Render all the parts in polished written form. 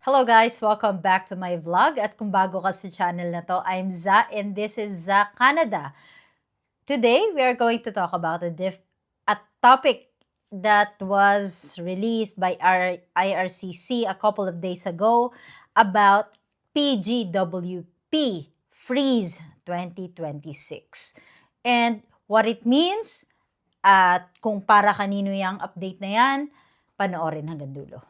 Hello guys! Welcome back to my vlog. At kung bago ka sa channel na to, I'm Za and this is Za Canada. Today, we are going to talk about a topic that was released by our IRCC a couple of days ago about PGWP Freeze 2026. And what it means at kung para kanino yung update na yan, panoorin hanggang dulo.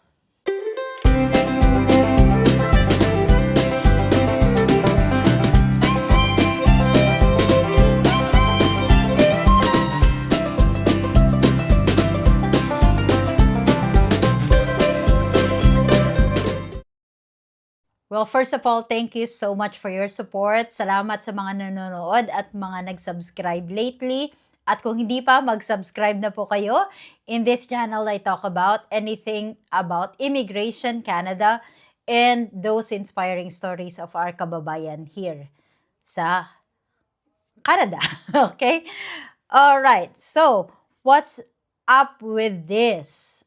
Well, first of all, thank you so much for your support. Salamat sa mga nanonood at mga nag-subscribe lately. At kung hindi pa, mag-subscribe na po kayo. In this channel, I talk about anything about immigration, Canada, and those inspiring stories of our kababayan here sa Canada. Okay? Alright, so what's up with this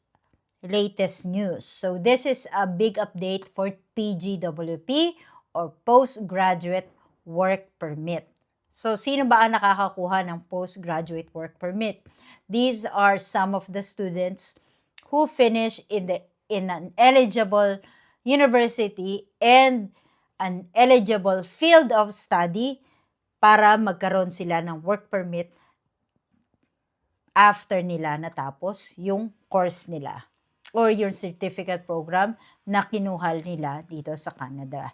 latest news? So this is a big update for PGWP or Postgraduate Work Permit. So sino ba ang nakakakuha ng Postgraduate Work Permit? These are some of the students who finish in an eligible university and an eligible field of study para magkaroon sila ng work permit after nila natapos yung course nila or your certificate program na kinuha nila dito sa Canada.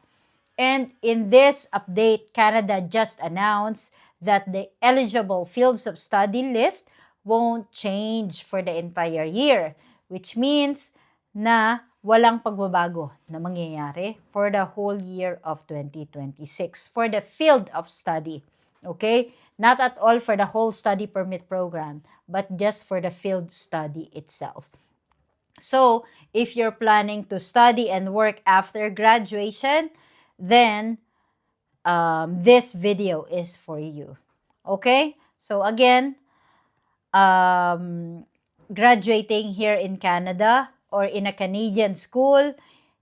And in this update, Canada just announced that the eligible fields of study list won't change for the entire year, which means na walang pagbabago na mangyayari for the whole year of 2026 for the field of study. Okay? Not at all for the whole study permit program, but just for the field study itself. So, if you're planning to study and work after graduation, then this video is for you. Okay? So, again, graduating here in Canada or in a Canadian school,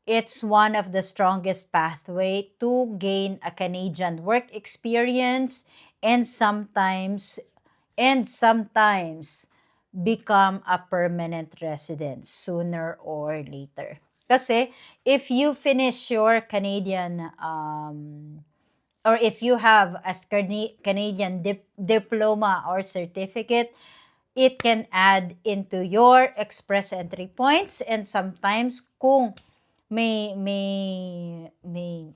it's one of the strongest pathway to gain a Canadian work experience and sometimes become a permanent resident sooner or later. Kasi if you finish your Canadian or if you have a Canadian diploma or certificate, it can add into your express entry points, and sometimes kung may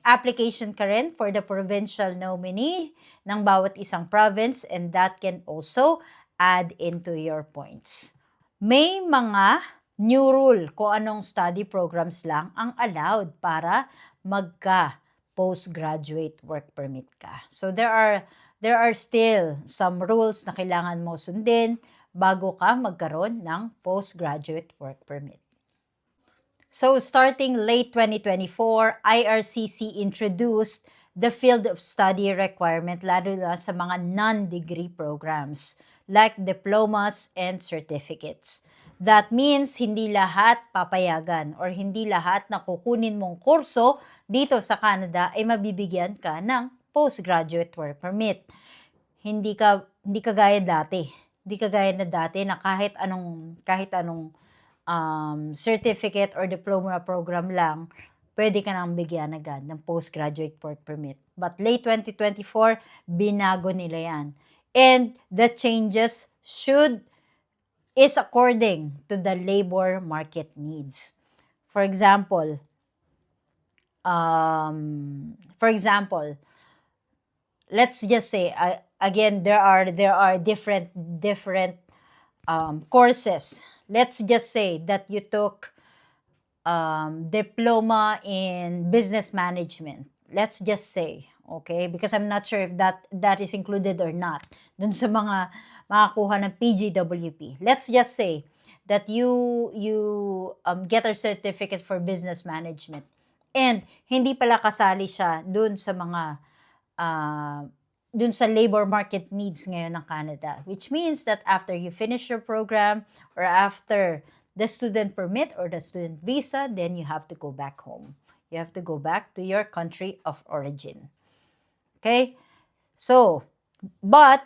application ka rin for the provincial nominee ng bawat isang province, and that can also add into your points. May mga new rule kung anong study programs lang ang allowed para magka postgraduate work permit ka. So there are still some rules na kailangan mo sundin bago ka magkaroon ng postgraduate work permit. So starting late 2024, IRCC introduced the field of study requirement lalo na sa mga non-degree programs like diplomas and certificates. That means hindi lahat papayagan or hindi lahat na kukunin mong kurso dito sa Canada ay mabibigyan ka ng postgraduate work permit. Hindi kagaya dati. Hindi kagaya na dati na kahit anong certificate or diploma program lang, pwede ka nang bigyan agad ng postgraduate work permit. But late 2024, binago nila yan. And the changes is according to the labor market needs. For example, let's just say again there are different courses. Let's just say that you took diploma in business management. Let's just say, okay? Because I'm not sure if that is included or not dun sa mga makakuha ng PGWP. Let's just say that you get a certificate for business management and hindi pala kasali siya dun sa mga dun sa labor market needs ngayon ng Canada, which means that after you finish your program or after the student permit or the student visa, then you have to go back home. You have to go back to your country of origin. Okay? So, but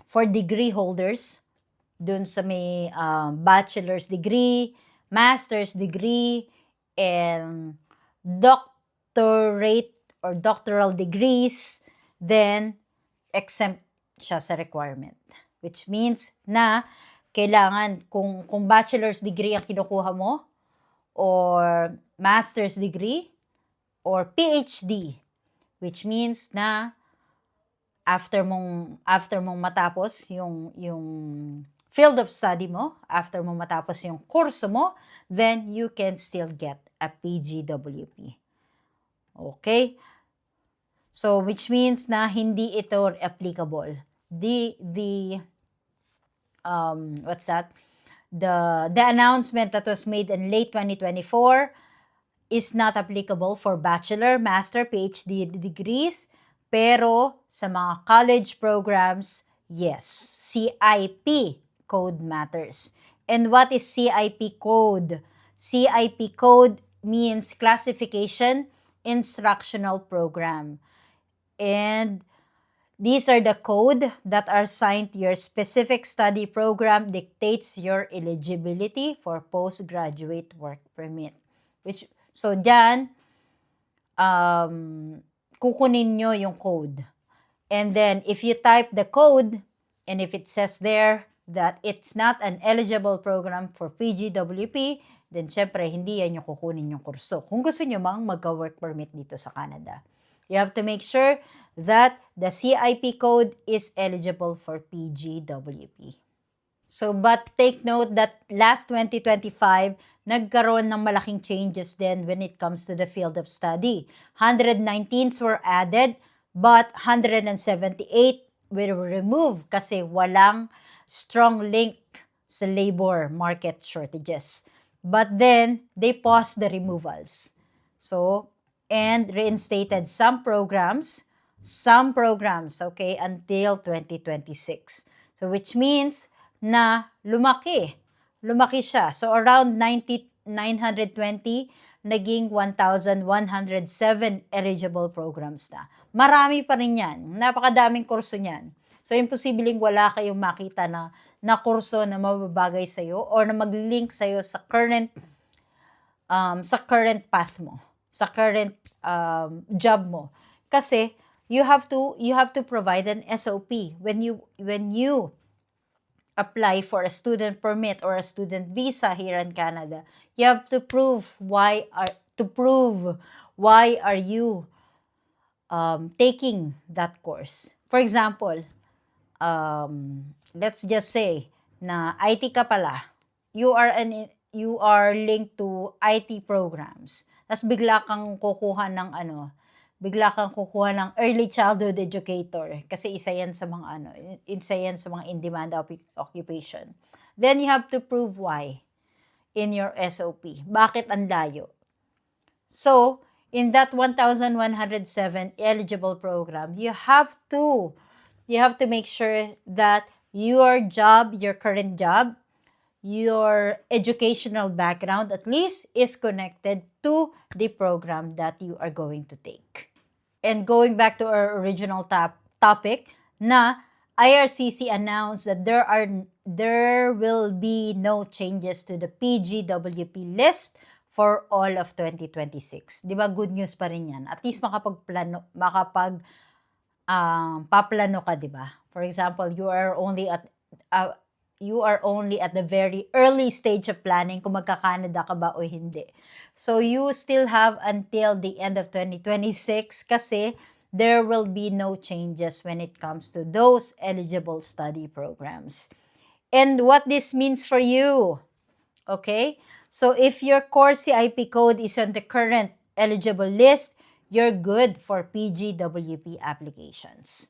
for degree holders, dun sa may bachelor's degree, master's degree, and doctorate or doctoral degrees, then exempt siya sa requirement. Which means na kailangan, kung bachelor's degree ang kinukuha mo, or master's degree, or PhD, which means na after mong matapos yung field of study mo, after mong matapos yung kurso mo, then you can still get a PGWP. Okay? So, which means na hindi ito applicable. What's that? The announcement that was made in late 2024 is not applicable for bachelor, master, PhD degrees, pero sa mga college programs, yes, CIP code matters. And what is CIP code? CIP code means Classification Instructional Program. And these are the code that are assigned to your specific study program, dictates your eligibility for postgraduate work permit. So, dyan, kukunin nyo yung code. And then, if you type the code, and if it says there that it's not an eligible program for PGWP, then syempre, hindi yan yung kukunin yung kurso. Kung gusto nyo mang magka-work permit dito sa Canada. You have to make sure that the CIP code is eligible for PGWP. So, but take note that last 2025, nagkaroon ng malaking changes din when it comes to the field of study. 119s were added, but 178 were removed kasi walang strong link sa labor market shortages. But then, they paused the removals. So, and reinstated some programs, okay, until 2026. So, which means na lumaki siya. So, around 920, naging 1,107 eligible programs na. Marami pa rin yan. Napakadaming kurso niyan. So, imposibleng wala kayong makita na kurso na mababagay sa'yo or na mag-link sa'yo sa current path mo, sa current job mo. Kasi, you have to provide an SOP when you apply for a student permit or a student visa here in Canada. You have to prove why are you taking that course. For example, let's just say na IT ka pala. You are linked to IT programs. Tapos bigla kang kukuha ng early childhood educator kasi isa yan sa mga in-demand occupation. Then you have to prove why in your SOP. Bakit ang layo? So, in that 1,107 eligible program, you have to make sure that your current job, your educational background at least is connected to the program that you are going to take. And going back to our original topic, na IRCC announced that there will be no changes to the PGWP list for all of 2026. Di ba, good news pa rin yan. At least paplano ka, di ba? For example, you are only at the very early stage of planning kung magka-Canada ka ba o hindi. So, you still have until the end of 2026 kasi there will be no changes when it comes to those eligible study programs. And what this means for you, okay? So, if your core CIP code is on the current eligible list, you're good for PGWP applications.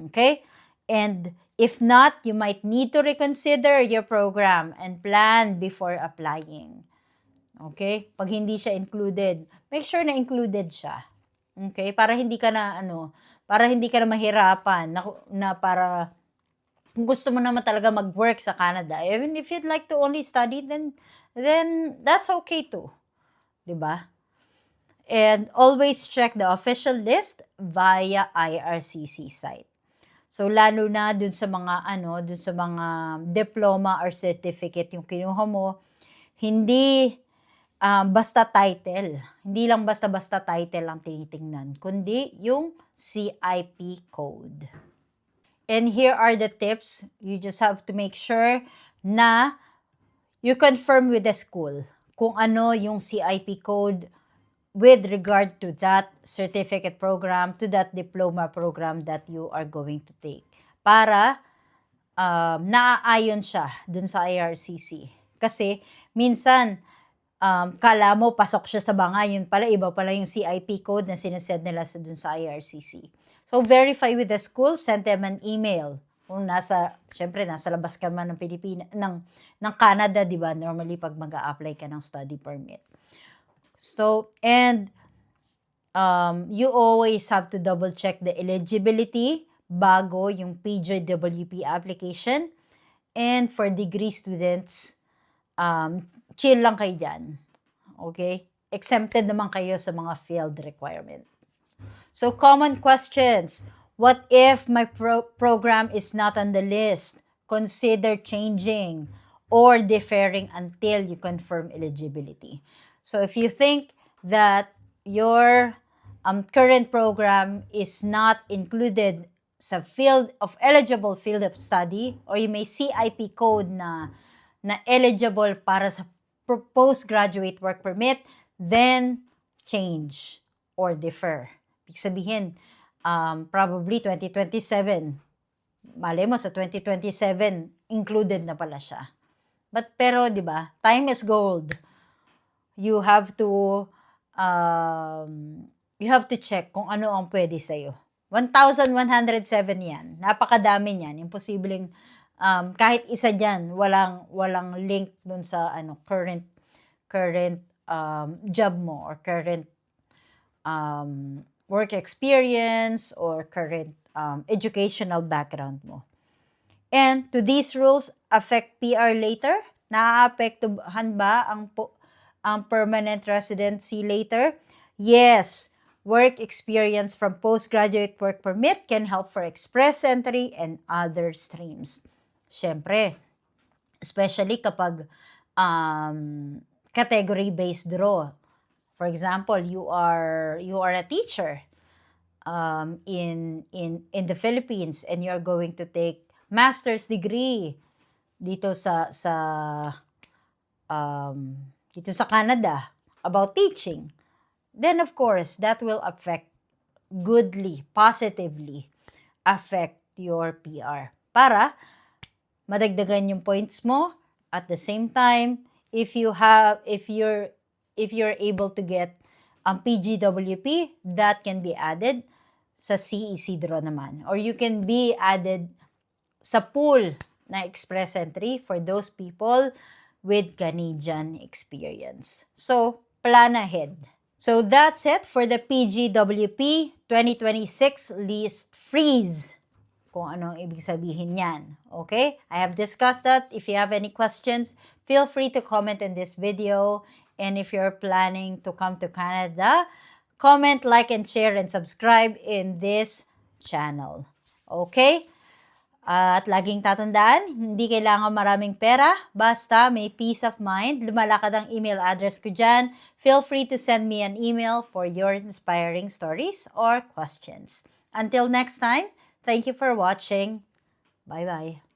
Okay? And if not, you might need to reconsider your program and plan before applying. Okay? Pag hindi siya included, make sure na included siya. Okay? Para hindi ka na mahirapan na para kung gusto mo naman talaga mag-work sa Canada, even if you'd like to only study, then that's okay too. 'Di ba? And always check the official list via IRCC site. So lalo na dun sa mga dun sa mga diploma or certificate yung kinuha mo, hindi basta title. Hindi lang basta-basta title ang tinitingnan, kundi yung CIP code. And here are the tips. You just have to make sure na you confirm with the school kung ano yung CIP code with regard to that certificate program, to that diploma program that you are going to take. Para naaayon siya dun sa IRCC. Kasi minsan, kala mo pasok siya sa banga, yun pala, iba pala yung CIP code na sinasend nila dun sa IRCC. So, verify with the school, send them an email. Kung syempre, nasa labas ka man ng ng Canada, di ba? Normally, pag mag-a-apply ka ng study permit. So, and you always have to double check the eligibility bago yung PGWP application. And for degree students, chill lang kayo dyan. Okay? Exempted naman kayo sa mga field requirement. So, common questions. What if my program is not on the list? Consider changing or deferring until you confirm eligibility. So, if you think that your current program is not included sa eligible field of study, or you may CIP code na eligible para sa postgraduate work permit, then change or defer. Ibig sabihin, probably 2027. Malay mo sa 2027, included na pala siya. Pero, di ba, time is gold. You have to check kung ano ang pwede sa'yo. 1,107 yan. Napakadami niyan. Imposibleng kahit isa dyan, walang link dun sa current job mo or current work experience or current educational background mo. And do these rules affect PR later? Naaapektuhan ba ang permanent residency later? Yes. Work experience from postgraduate work permit can help for express entry and other streams. Siyempre, especially kapag category-based draw. For example, you are a teacher in the Philippines and you are going to take master's degree dito sa Canada about teaching. Then of course, that will positively affect your PR. Para madagdagan yung points mo. At the same time, if you're able to get PGWP, that can be added sa CEC draw naman. Or you can be added sa pool na express entry for those people with Canadian experience. So, plan ahead. So, that's it for the PGWP 2026 list freeze. Kung anong ibig sabihin yan. Okay? I have discussed that. If you have any questions, feel free to comment in this video. And if you're planning to come to Canada, comment, like, and share, and subscribe in this channel. Okay? At laging tatandaan, hindi kailangan maraming pera, basta may peace of mind. Lumalakad ang email address ko dyan. Feel free to send me an email for your inspiring stories or questions. Until next time, thank you for watching. Bye-bye.